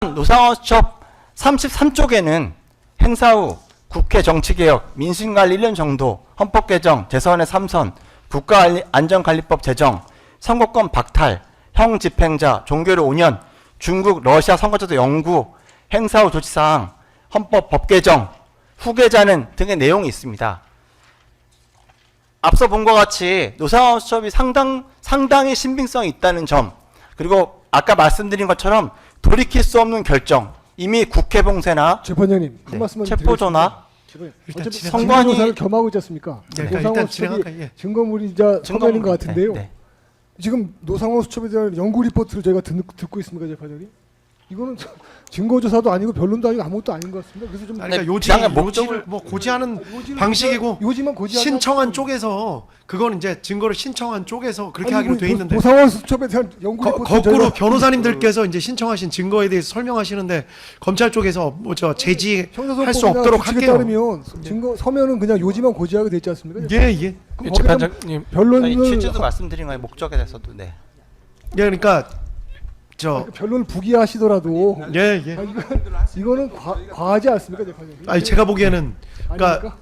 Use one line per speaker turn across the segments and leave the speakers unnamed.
노상원수첩 33쪽에는 행사 후 국회 정치개혁, 민심관리 1년 정도, 헌법개정, 재선의 3선, 국가안전관리법 제정, 선거권 박탈, 형집행자, 종교를 5년, 중국, 러시아 선거제도 연구, 행사 후 조치사항, 헌법 법개정, 후계자는 등의 내용이 있습니다. 앞서 본 것 같이 노상원수첩이 상당히 신빙성이 있다는 점, 그리고 아까 말씀드린 것처럼 돌이킬 수 없는 결정, 이미 국회 봉쇄나
재판장님 한 말씀만
체포조나
어차피
선관위
조사를 겸하고 있지 않습니까?
네,
노상원
일단
수첩이
진행할까요?
증거물이자 서면인 것 같은데요.
네.
지금 노상원 수첩에 대한 연구 리포트를 저희가 듣고 있습니까, 재판장님? 이거는 증거조사도 아니고 변론도 아니고 아무것도 아닌 것 같습니다. 그래서 좀
그러니까
주장의
요지를 뭐 고지하는 방식이고
요지만 고지하지
신청한
않고
쪽에서 그건 이제 증거를 신청한 쪽에서 그렇게
아니,
하기로 돼 있는데
노상원 수첩에 대한 연구 리포트
거꾸로 변호사님들께서 이제 신청하신 증거에 대해서 설명하시는데 검찰 쪽에서 뭐 저 제지할 수 없도록 할게요.
따르면 증거 서면은 그냥 요지만 고지하게 돼 있지 않습니까?
예.
그럼
재판장님
변론을
취지도 말씀드린 거예요. 목적에 대해서도. 네.
예, 그러니까
변론을 부기하시더라도
예.
이거는 과하지 않습니까, 재판장님?
아니 제가 보기에는 그러니까
아닙니까?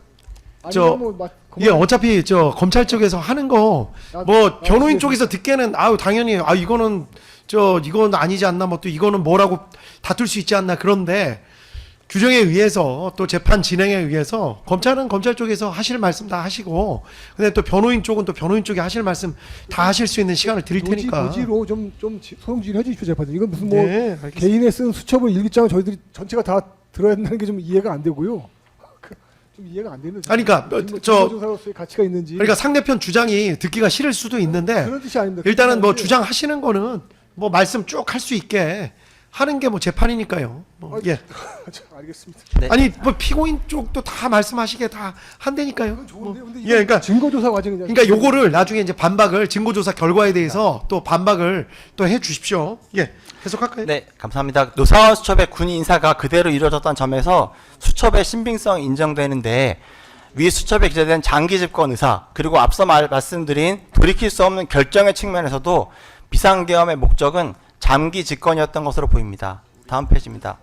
저-
아니면 뭐 막
이게 어차피 검찰 쪽에서 하는 거 뭐 변호인 쪽에서 듣기에는 당연히 이거는 이건 아니지 않나 뭐 또 이거는 뭐라고 다툴 수 있지 않나 그런데 규정에 의해서 또 재판 진행에 의해서 검찰은 검찰 쪽에서 하실 말씀 다 하시고 근데 또 변호인 쪽은 또 변호인 쪽에 하실 말씀 다 하실 수 있는 시간을 드릴 테니까
노지로 좀 소용진을 해주십시오, 재판장. 이건 무슨 뭐
네, 알겠습니다.
개인의 쓴 수첩을 일기장을 저희들이 전체가 다 들어야 된다는 게 좀 이해가 안 되고요. 좀 이해가 안 되는.
아니, 그러니까
증거조사로서의 가치가 있는지.
그러니까 상대편 주장이 듣기가 싫을 수도 있는데
그런 뜻이 아닙니다.
일단은 뭐
그렇지
주장하시는 거는 뭐 말씀 쭉 할 수 있게 하는 게 뭐 재판이니까요. 뭐, 예.
않은데. 알겠습니다.
네.
아니 뭐 피고인 쪽도 다 말씀하시게 다 한다니까요.
그건 좋은데, 근데
예, 그러니까
증거조사 과정이잖아요.
그러니까 요거를 나중에 이제 반박을 증거조사 결과에 대해서 또 반박을 또 해주십시오. 예, 계속할까요?
네, 감사합니다. 노상원 수첩의 군인 인사가 그대로 이루어졌다는 점에서 수첩의 신빙성이 인정되는데 위 수첩에 기재된 장기 집권 의사 그리고 앞서 말씀드린 돌이킬 수 없는 결정의 측면에서도 비상계엄의 목적은 장기 집권이었던 것으로 보입니다. 다음 페이지입니다.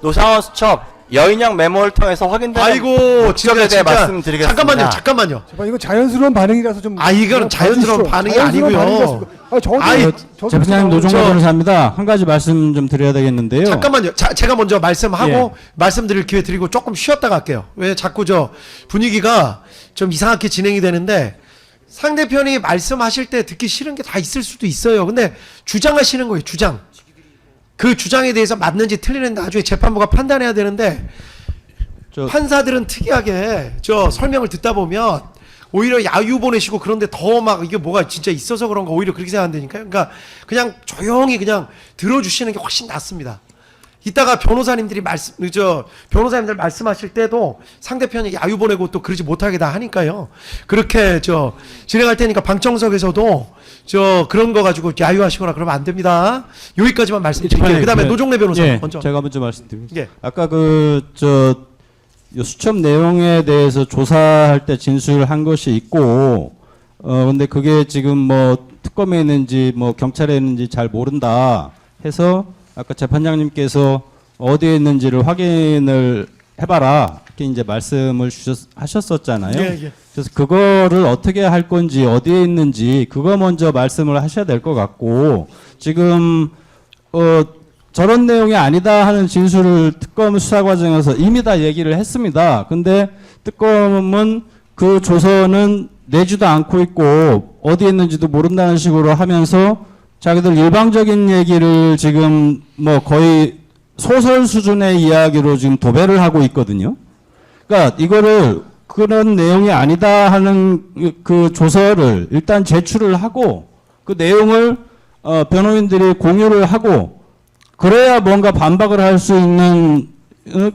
노상원 수첩 여인형 메모를 통해서 확인되는
아이고
목적에 대해 말씀드리겠습니다.
잠깐만요.
재판 이건 자연스러운 반응이라서 좀.
이거는 자연스러운 반응이
자연스러운
아니고요.
반응이었습니다. 저도
재판장님 노종호 변호사입니다. 한 가지 말씀 좀 드려야 되겠는데요.
잠깐만요. 제가 먼저 말씀하고
예.
말씀드릴 기회 드리고 조금 쉬었다 갈게요. 왜 자꾸 분위기가 좀 이상하게 진행이 되는데 상대편이 말씀하실 때 듣기 싫은 게 다 있을 수도 있어요. 근데 주장하시는 거예요. 주장. 그 주장에 대해서 맞는지 틀리는지 나중에 재판부가 판단해야 되는데 판사들은 특이하게 설명을 듣다 보면 오히려 야유 보내시고 그런데 더 막 이게 뭐가 진짜 있어서 그런가 오히려 그렇게 생각한다니까요. 그러니까 그냥 조용히 그냥 들어주시는 게 훨씬 낫습니다. 이따가 변호사님들 말씀하실 때도 상대편이 야유 보내고 또 그러지 못하게 다 하니까요. 그렇게 진행할 테니까 방청석에서도 그런 거 가지고 야유하시거나 그러면 안 됩니다. 여기까지만 말씀드릴게요. 그다음에 노종래 변호사 먼저.
제가 먼저 말씀드리겠습니다.
예.
아까 이 수첩 내용에 대해서 조사할 때 진술한 것이 있고, 근데 그게 지금 뭐 특검에 있는지 뭐 경찰에 있는지 잘 모른다 해서 아까 재판장님께서 어디에 있는지를 확인을 해봐라 이렇게 이제 말씀을 하셨었잖아요.
예.
그래서 그거를 어떻게 할 건지 어디에 있는지 그거 먼저 말씀을 하셔야 될 것 같고 지금 저런 내용이 아니다 하는 진술을 특검 수사 과정에서 이미 다 얘기를 했습니다. 근데 특검은 그 조서는 내지도 않고 있고 어디에 있는지도 모른다는 식으로 하면서 자기들 일방적인 얘기를 지금 뭐 거의 소설 수준의 이야기로 지금 도배를 하고 있거든요. 그러니까 이거를 그런 내용이 아니다 하는 그 조서를 일단 제출을 하고 그 내용을 변호인들이 공유를 하고 그래야 뭔가 반박을 할 수 있는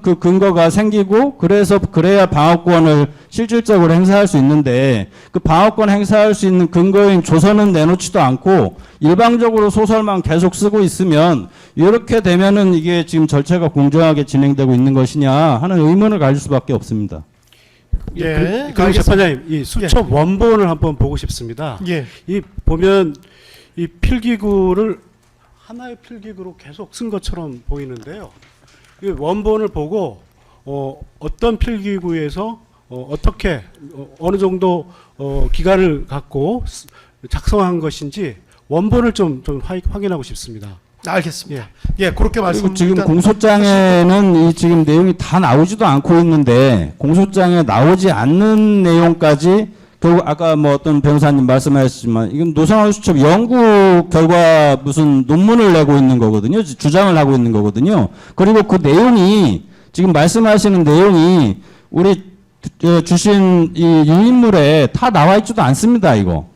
그 근거가 생기고 그래야 방어권을 실질적으로 행사할 수 있는데 그 방어권 행사할 수 있는 근거인 조서는 내놓지도 않고 일방적으로 소설만 계속 쓰고 있으면 이렇게 되면은 이게 지금 절차가 공정하게 진행되고 있는 것이냐 하는 의문을 가질 수밖에 없습니다.
예.
그럼 재판장님 이 수첩 원본을 한번 보고 싶습니다.
예.
이 보면 이 필기구를 하나의 필기구로 계속 쓴 것처럼 보이는데요. 이 원본을 보고 어떤 필기구에서 어떻게 어느 정도 기간을 갖고 작성한 것인지 원본을 좀 확인하고 싶습니다.
알겠습니다. 예, 그렇게 말씀.
그리고 지금 공소장에는 이 지금 내용이 다 나오지도 않고 있는데 공소장에 나오지 않는 내용까지 결국 아까 뭐 어떤 변호사님 말씀하셨지만 이건 노상원 수첩 연구 결과 무슨 논문을 내고 있는 거거든요. 주장을 하고 있는 거거든요. 그리고 그 내용이 지금 말씀하시는 내용이 우리 주신 이 유인물에 다 나와 있지도 않습니다. 이거.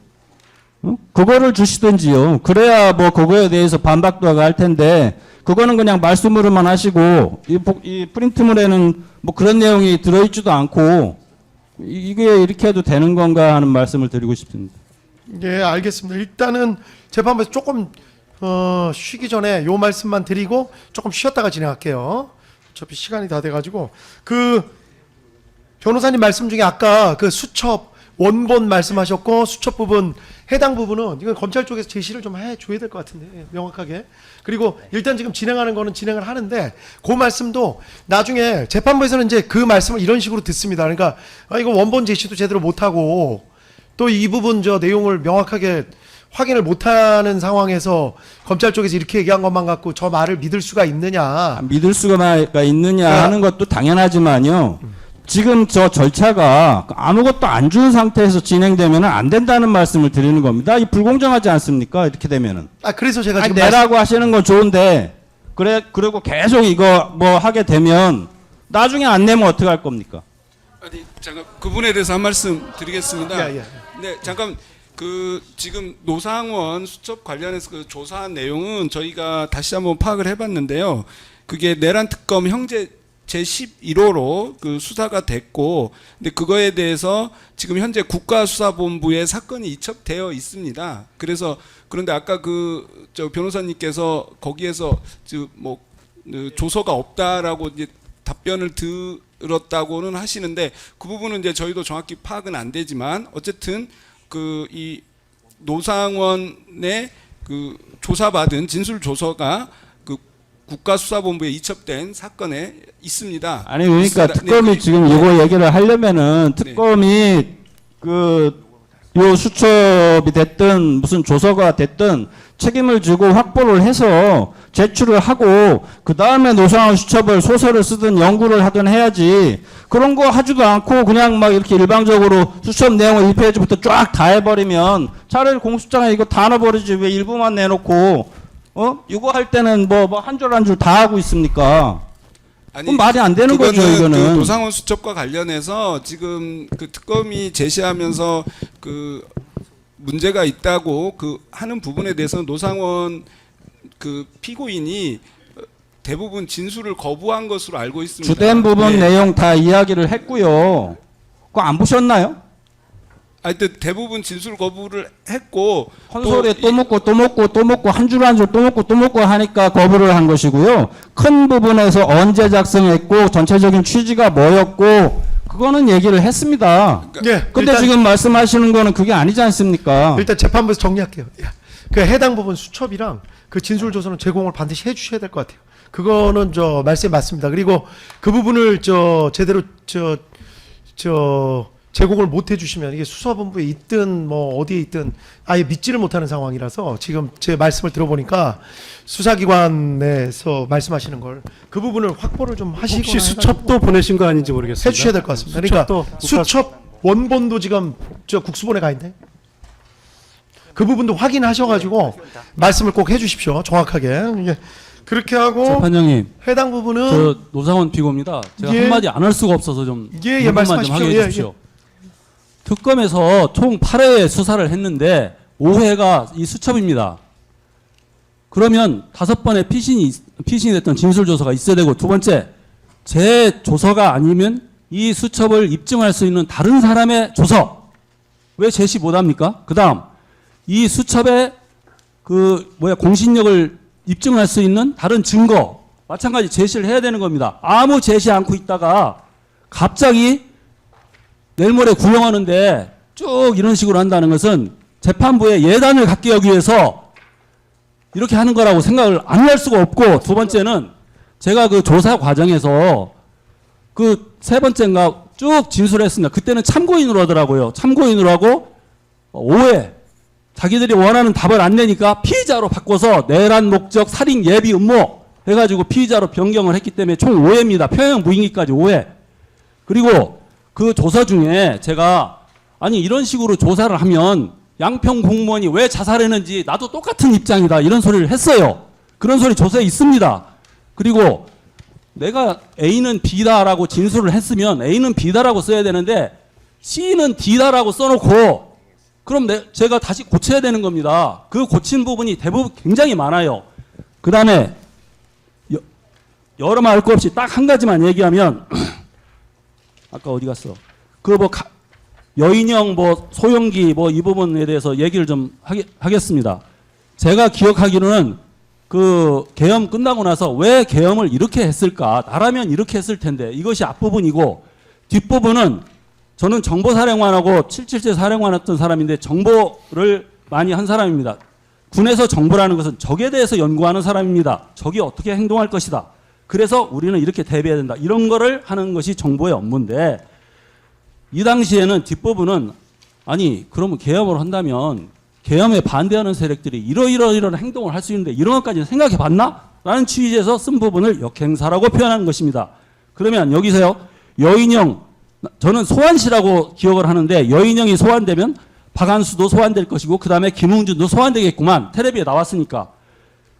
그거를 주시든지요. 그래야 뭐 그거에 대해서 반박도 하고 할 텐데 그거는 그냥 말씀으로만 하시고 이 프린트물에는 뭐 그런 내용이 들어있지도 않고 이게 이렇게 해도 되는 건가 하는 말씀을 드리고 싶습니다.
예, 알겠습니다. 일단은 재판부에서 조금 쉬기 전에 요 말씀만 드리고 조금 쉬었다가 진행할게요. 어차피 시간이 다 돼가지고 그 변호사님 말씀 중에 아까 그 수첩 원본 말씀하셨고 수첩 부분 해당 부분은 이건 검찰 쪽에서 제시를 좀 해줘야 될 것 같은데 예, 명확하게. 그리고 일단 지금 진행하는 거는 진행을 하는데 그 말씀도 나중에 재판부에서는 이제 그 말씀을 이런 식으로 듣습니다. 그러니까 이거 원본 제시도 제대로 못하고 또 이 부분 저 내용을 명확하게 확인을 못하는 상황에서 검찰 쪽에서 이렇게 얘기한 것만 갖고 저 말을 믿을 수가 있느냐.
믿을 수가 있느냐 하는 것도 당연하지만요. 지금 저 절차가 아무것도 안 준 상태에서 진행되면 안 된다는 말씀을 드리는 겁니다. 이 불공정하지 않습니까? 이렇게 되면은.
그래서 제가
아니,
지금
내라고 하시는 건 좋은데 그리고 계속 이거 뭐 하게 되면 나중에 안 내면 어떻게 할 겁니까?
아니 잠깐 그 부분에 대해서 한 말씀 드리겠습니다.
예.
네, 잠깐 그 지금 노상원 수첩 관련해서 그 조사한 내용은 저희가 다시 한번 파악을 해봤는데요. 그게 내란 특검 형제 제11호로 그 수사가 됐고, 근데 그거에 대해서 지금 현재 국가수사본부에 사건이 이첩되어 있습니다. 그래서 그런데 아까 저 변호사님께서 거기에서 뭐 조서가 없다라고 이제 답변을 들었다고는 하시는데 그 부분은 이제 저희도 정확히 파악은 안 되지만 어쨌든 이 노상원의 그 조사받은 진술 조서가 국가수사본부에 이첩된 사건에 있습니다.
아니 그러니까
있습니다.
특검이
네,
지금 이거 얘기를 하려면은 특검이 요 수첩이 됐든 무슨 조서가 됐든 책임을 지고 확보를 해서 제출을 하고 그 다음에 노상원 수첩을 소설을 쓰든 연구를 하든 해야지 그런 거 하지도 않고 그냥 막 이렇게 일방적으로 수첩 내용을 1페이지부터 쫙 다 해버리면 차라리 공소장에 이거 다 넣어버리지 왜 일부만 내놓고 이거 할 때는 뭐 한 줄 한 줄 다 하고 있습니까? 그건 말이 안 되는 거죠, 이거는.
그 노상원 수첩과 관련해서 지금 그 특검이 제시하면서 그 문제가 있다고 하는 부분에 대해서는 노상원 그 피고인이 대부분 진술을 거부한 것으로 알고 있습니다.
주된 부분
네.
내용 다 이야기를 했고요. 그거 안 보셨나요?
하여튼 대부분 진술 거부를 했고
헌소리에 또 먹고 한 줄 한 줄 또 먹고 하니까 거부를 한 것이고요. 큰 부분에서 언제 작성했고 전체적인 취지가 뭐였고 그거는 얘기를 했습니다.
예.
근데
일단,
지금 말씀하시는 거는 그게 아니지 않습니까?
일단 재판부에서 정리할게요. 예. 그 해당 부분 수첩이랑 그 진술 조서는 제공을 반드시 해주셔야 될 것 같아요. 그거는 저 말씀이 맞습니다. 그리고 그 부분을 제대로 제공을 못 해주시면 이게 수사본부에 있든 뭐 어디에 있든 아예 믿지를 못하는 상황이라서 지금 제 말씀을 들어보니까 수사기관에서 말씀하시는 걸 그 부분을 확보를 좀 하시거나
혹시 수첩도 보내신 거 아닌지 모르겠습니다.
해주셔야 될 것 같습니다. 그러니까 수첩 원본도 지금 국수본에 가 있네. 그 부분도 확인하셔가지고 말씀을 꼭 해주십시오. 정확하게. 예. 그렇게 하고
재판장님,
해당 부분은
저 노상원 피고입니다. 제가
예.
한마디 안 할 수가 없어서 좀
예,
좀
말씀하십시오.
하게
예,
해주십시오. 특검에서 총 8회 수사를 했는데 5회가 이 수첩입니다. 그러면 5번의 피신이 됐던 진술조서가 있어야 되고 두 번째, 제 조서가 아니면 이 수첩을 입증할 수 있는 다른 사람의 조서 왜 제시 못합니까? 그 다음 이 수첩의 공신력을 입증할 수 있는 다른 증거 마찬가지 제시를 해야 되는 겁니다. 아무 제시 않고 있다가 갑자기 내일 모레 구형하는데 쭉 이런 식으로 한다는 것은 재판부의 예단을 갖기 위해서 이렇게 하는 거라고 생각을 안 할 수가 없고, 두 번째는 제가 그 조사 과정에서 그 세 번째인가 쭉 진술했습니다. 그때는 참고인으로 하더라고요. 참고인으로 하고 오해, 자기들이 원하는 답을 안 내니까 피의자로 바꿔서 내란 목적 살인 예비 음모 해가지고 피의자로 변경을 했기 때문에 총 오해입니다. 평양 무인기까지 오해. 그리고 그 조사 중에 제가 아니 이런 식으로 조사를 하면 양평 공무원이 왜 자살했는지 나도 똑같은 입장이다 이런 소리를 했어요. 그런 소리 조사에 있습니다. 그리고 내가 A는 B다라고 진술을 했으면 A는 B다라고 써야 되는데 C는 D다라고 써놓고 그럼 제가 다시 고쳐야 되는 겁니다. 그 고친 부분이 대부분 굉장히 많아요. 그 다음에 여러 말 할 거 없이 딱 한 가지만 얘기하면 아까 어디 갔어? 그 뭐 여인형 뭐 소형기 뭐 이 부분에 대해서 얘기를 좀 하겠습니다. 제가 기억하기로는 그 계엄 끝나고 나서 왜 계엄을 이렇게 했을까? 나라면 이렇게 했을 텐데 이것이 앞부분이고 뒷부분은 저는 정보사령관하고 777 사령관했던 사람인데 정보를 많이 한 사람입니다. 군에서 정보라는 것은 적에 대해서 연구하는 사람입니다. 적이 어떻게 행동할 것이다. 그래서 우리는 이렇게 대비해야 된다. 이런 거를 하는 것이 정보의 업무인데 이 당시에는 뒷부분은 아니 그러면 계엄을 한다면 계엄에 반대하는 세력들이 이런 행동을 할 수 있는데 이런 것까지 생각해 봤나? 라는 취지에서 쓴 부분을 역행사라고 표현한 것입니다. 그러면 여기서요. 여인형 저는 소환시라고 기억을 하는데 여인형이 소환되면 박한수도 소환될 것이고 그 다음에 김웅준도 소환되겠구만. 텔레비에 나왔으니까.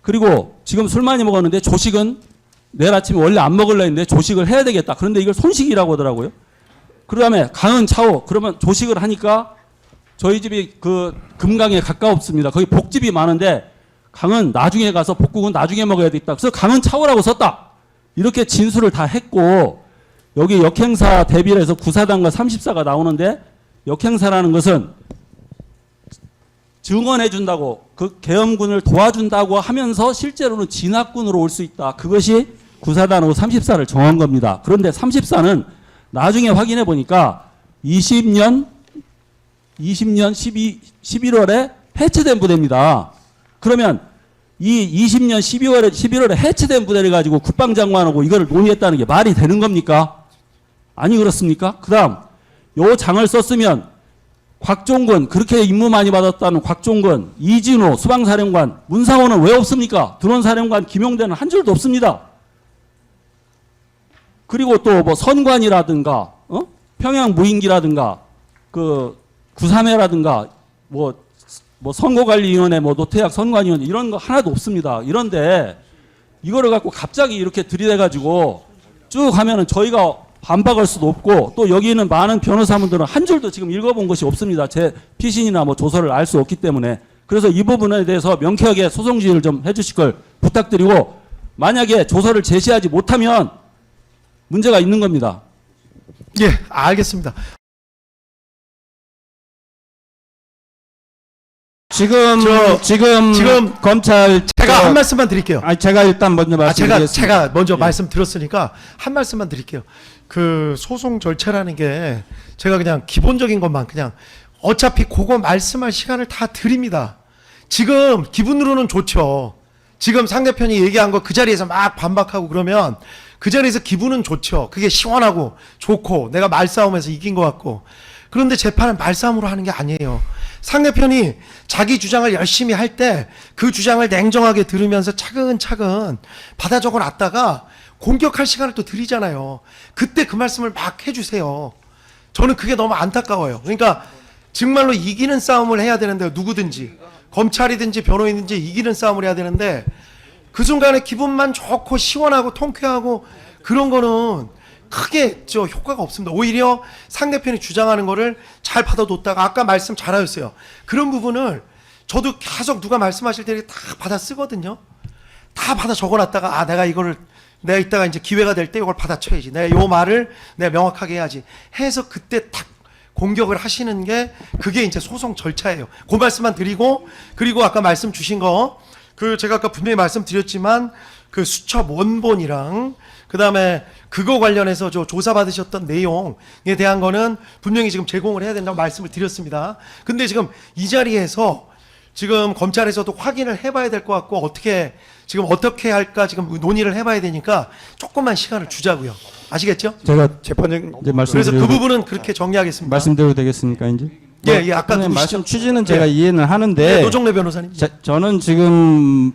그리고 지금 술 많이 먹었는데 조식은 내일 아침에 원래 안 먹으려 했는데 조식을 해야 되겠다. 그런데 이걸 손식이라고 하더라고요. 그 다음에 강은 차오. 그러면 조식을 하니까 저희 집이 그 금강에 가까웠습니다. 거기 복집이 많은데 강은 나중에 가서 복국은 나중에 먹어야 되겠다. 그래서 강은 차오라고 썼다. 이렇게 진술을 다 했고 여기 역행사 대비를 해서 9사단과 34가 나오는데 역행사라는 것은 증언해 준다고 그 계엄군을 도와준다고 하면서 실제로는 진압군으로 올 수 있다. 그것이 9사단하고 34를 정한 겁니다. 그런데 34는 나중에 확인해 보니까 20년 11월에 해체된 부대입니다. 그러면 이 20년 11월에 해체된 부대를 가지고 국방장관하고 이거를 논의했다는 게 말이 되는 겁니까? 아니 그렇습니까? 그 다음 요 장을 썼으면 곽종근 그렇게 임무 많이 받았다는 곽종근, 이진호 수방사령관, 문상호는 왜 없습니까? 드론사령관 김용대는 한 줄도 없습니다. 그리고 또 뭐 선관이라든가 평양 무인기라든가 그 9.3회라든가 뭐 선거관리위원회 뭐 노태학 선관위원회 이런 거 하나도 없습니다. 이런데 이거를 갖고 갑자기 이렇게 들이대가지고 쭉 하면은 저희가 반박할 수도 없고 또 여기 있는 많은 변호사분들은 한 줄도 지금 읽어본 것이 없습니다. 제 피신이나 뭐 조서를 알 수 없기 때문에. 그래서 이 부분에 대해서 명쾌하게 소송 지휘를 좀 해주실 걸 부탁드리고 만약에 조서를 제시하지 못하면 문제가 있는 겁니다.
예, 알겠습니다.
지금 검찰
제가 한 말씀만 드릴게요.
제가 일단 먼저 말씀드리겠습니다.
제가 먼저 말씀 들었으니까 한 말씀만 드릴게요. 그 소송 절차라는 게 제가 그냥 기본적인 것만 그냥 어차피 그거 말씀할 시간을 다 드립니다. 지금 기분으로는 좋죠. 지금 상대편이 얘기한 거 그 자리에서 막 반박하고 그러면 그 자리에서 기분은 좋죠. 그게 시원하고 좋고 내가 말싸움에서 이긴 것 같고. 그런데 재판은 말싸움으로 하는 게 아니에요. 상대편이 자기 주장을 열심히 할 때 그 주장을 냉정하게 들으면서 차근차근 받아 적어 놨다가 공격할 시간을 또 드리잖아요. 그때 그 말씀을 막 해주세요. 저는 그게 너무 안타까워요. 그러니까 정말로 이기는 싸움을 해야 되는데 누구든지 검찰이든지 변호인든지 이기는 싸움을 해야 되는데 그 순간에 기분만 좋고 시원하고 통쾌하고 그런 거는 크게 효과가 없습니다. 오히려 상대편이 주장하는 거를 잘 받아뒀다가 아까 말씀 잘하셨어요. 그런 부분을 저도 계속 누가 말씀하실 때 다 받아 쓰거든요. 다 받아 적어놨다가 내가 이거를 내가 이따가 이제 기회가 될 때 이걸 받아쳐야지. 내가 요 말을 내가 명확하게 해야지. 해서 그때 딱 공격을 하시는 게 그게 이제 소송 절차예요. 그 말씀만 드리고 그리고 아까 말씀 주신 거 그 제가 아까 분명히 말씀드렸지만 그 수첩 원본이랑 그 다음에 그거 관련해서 조사 받으셨던 내용에 대한 거는 분명히 지금 제공을 해야 된다고 말씀을 드렸습니다. 근데 지금 이 자리에서 지금 검찰에서도 확인을 해봐야 될 것 같고 지금 어떻게 할까 지금 논의를 해봐야 되니까 조금만 시간을 주자고요. 아시겠죠?
제가
재판장님
이제
그래서 그
말씀드려도
부분은 그렇게 정리하겠습니다.
말씀드려도 되겠습니까 이제?
예, 아까
그냥
누구시죠?
말씀 취지는 제가
예.
이해는 하는데
네, 노정래 변호사님.
저는 지금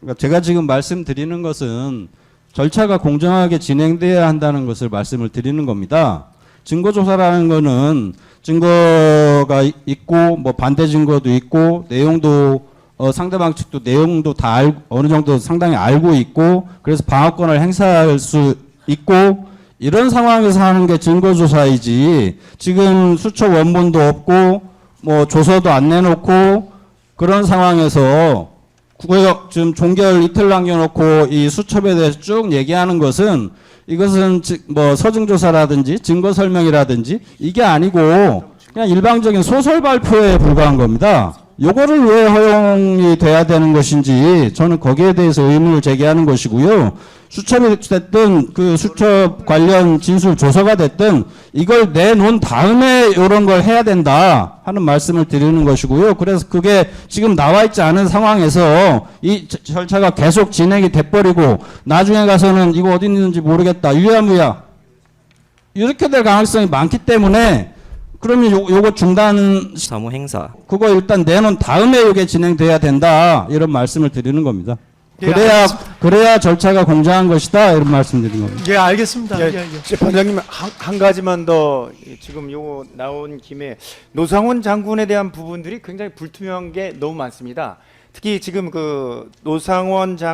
그러니까 제가 지금 말씀드리는 것은 절차가 공정하게 진행돼야 한다는 것을 말씀을 드리는 겁니다. 증거조사라는 거는 증거가 있고 뭐 반대 증거도 있고 내용도 상대방 측도 내용도 다 어느 정도 상당히 알고 있고 그래서 방어권을 행사할 수 있고 이런 상황에서 하는 게 증거조사이지 지금 수첩 원본도 없고 뭐 조서도 안 내놓고 그런 상황에서 구역 지금 종결 이틀 남겨놓고 이 수첩에 대해서 쭉 얘기하는 것은 이것은 뭐 서증조사라든지 증거 설명이라든지 이게 아니고 그냥 일방적인 소설 발표에 불과한 겁니다. 요거를 왜 허용이 돼야 되는 것인지 저는 거기에 대해서 의문을 제기하는 것이고요. 수첩이 됐든 그 수첩 관련 진술 조서가 됐든 이걸 내놓은 다음에 이런 걸 해야 된다 하는 말씀을 드리는 것이고요. 그래서 그게 지금 나와 있지 않은 상황에서 이 절차가 계속 진행이 돼버리고 나중에 가서는 이거 어디 있는지 모르겠다. 유야무야. 이렇게 될 가능성이 많기 때문에 그러면 요거 중단
사무 행사.
그거 일단 내놓은 다음에 이게 진행돼야 된다 이런 말씀을 드리는 겁니다.
예,
그래야 절차가 공정한 것이다 이런 말씀드리는 겁니다.
예, 알겠습니다.
예,
예, 예.
재판장님 한 가지만 더 지금 요거 나온 김에 노상원 장군에 대한 부분들이 굉장히 불투명한 게 너무 많습니다. 특히 지금 그 노상원 장